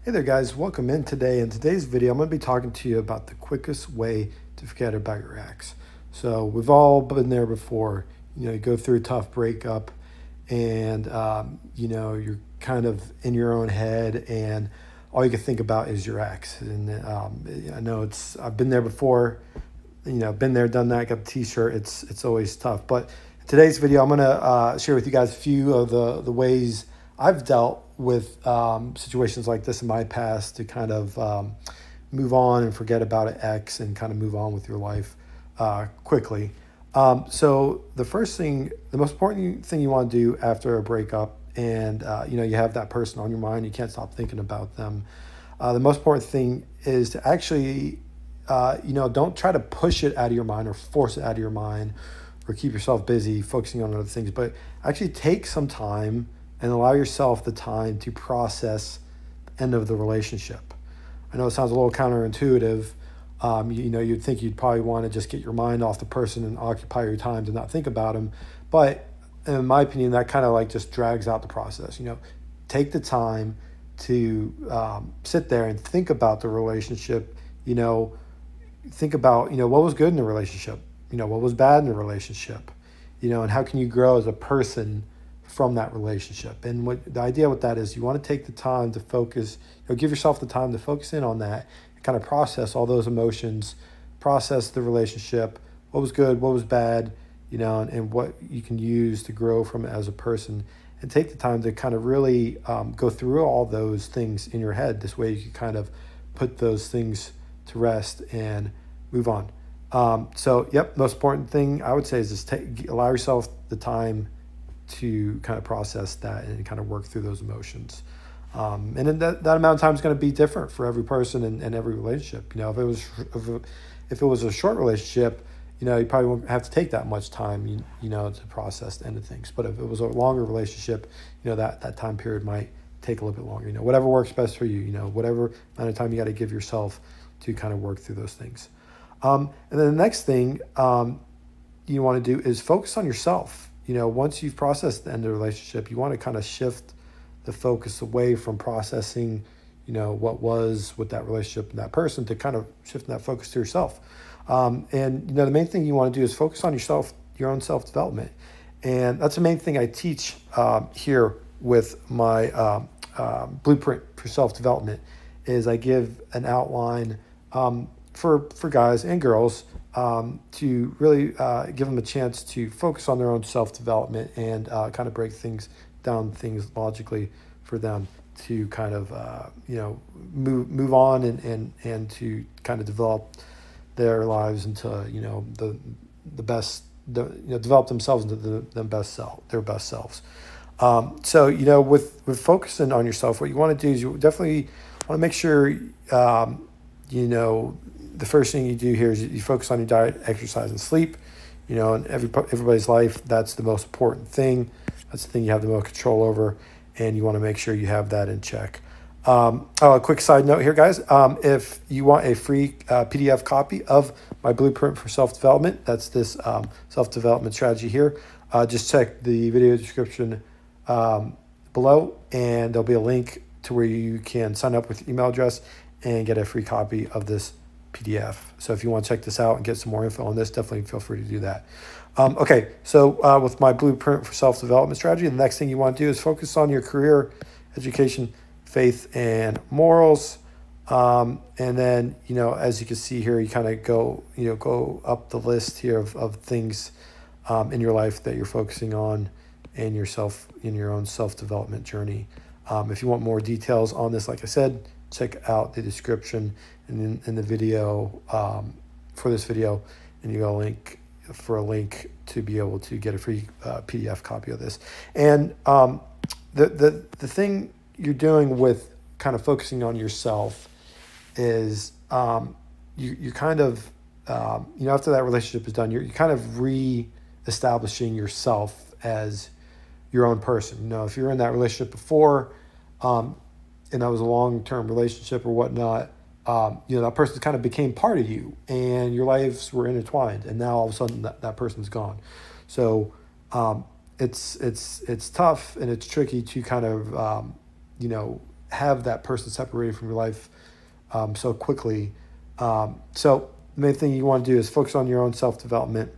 Hey there guys, welcome in today. In today's video, I'm going to be talking to you about the quickest way to forget about your ex. So we've all been there before. You go through a tough breakup and, you're kind of in your own head and all you can think about is your ex. And I know I've been there before, been there, done that, got the t-shirt. It's always tough. But in today's video, I'm going to share with you guys a few of the ways I've dealt with situations like this in my past to kind of move on and forget about an ex and kind of move on with your life quickly. So the first thing, the most important thing you want to do after a breakup, and you have that person on your mind, you can't stop thinking about them. The most important thing is to actually, don't try to push it out of your mind or force it out of your mind or keep yourself busy focusing on other things, but actually take some time and allow yourself the time to process the end of the relationship. I know it sounds a little counterintuitive. You'd think you'd probably want to just get your mind off the person and occupy your time to not think about them. But in my opinion, that kind of like just drags out the process. Take the time to sit there and think about the relationship. Think about, what was good in the relationship, what was bad in the relationship, and how can you grow as a person from that relationship. And what the idea with that is, you want to take the time to focus, give yourself the time to focus in on that and kind of process all those emotions, process the relationship, what was good, what was bad, and what you can use to grow from it as a person, and take the time to kind of really go through all those things in your head. This way you can kind of put those things to rest and move on. Most important thing I would say is just allow yourself the time to kind of process that and kind of work through those emotions. And then that amount of time is going to be different for every person and every relationship. If it was a short relationship, you probably won't have to take that much time, to process the end of things. But if it was a longer relationship, that time period might take a little bit longer. Whatever works best for you. Whatever amount of time you got to give yourself to kind of work through those things. And then the next thing you want to do is focus on yourself. Once you've processed the end of the relationship, you want to kind of shift the focus away from processing, what was with that relationship and that person, to kind of shifting that focus to yourself. And the main thing you want to do is focus on yourself, your own self-development. And that's the main thing I teach here with my blueprint for self-development, is I give an outline for guys and girls to really give them a chance to focus on their own self-development and kind of break things logically for them to kind of move on and to kind of develop their lives into the best, develop themselves into their best selves. With focusing on yourself, what you want to do is you definitely want to make sure the first thing you do here is you focus on your diet, exercise, and sleep. In everybody's life, that's the most important thing. That's the thing you have the most control over, and you want to make sure you have that in check. A quick side note here, guys. If you want a free PDF copy of my blueprint for self-development, that's this self-development strategy here, just check the video description below, and there'll be a link to where you can sign up with your email address and get a free copy of this PDF. So if you want to check this out and get some more info on this, definitely feel free to do that. With my blueprint for self-development strategy, the next thing you want to do is focus on your career, education, faith, and morals. And then, as you can see here, you kind of go up the list here of things in your life that you're focusing on in your own self-development journey. If you want more details on this, like I said, check out the description and in the video for this video, and you got a link to be able to get a free PDF copy of this. And the thing you're doing with kind of focusing on yourself is you kind of after that relationship is done, you're kind of re-establishing yourself as your own person. If you're in that relationship before, and that was a long-term relationship or whatnot, that person kind of became part of you, and your lives were intertwined, and now all of a sudden that person's gone. So it's tough and it's tricky to kind of have that person separated from your life so quickly. So the main thing you want to do is focus on your own self-development.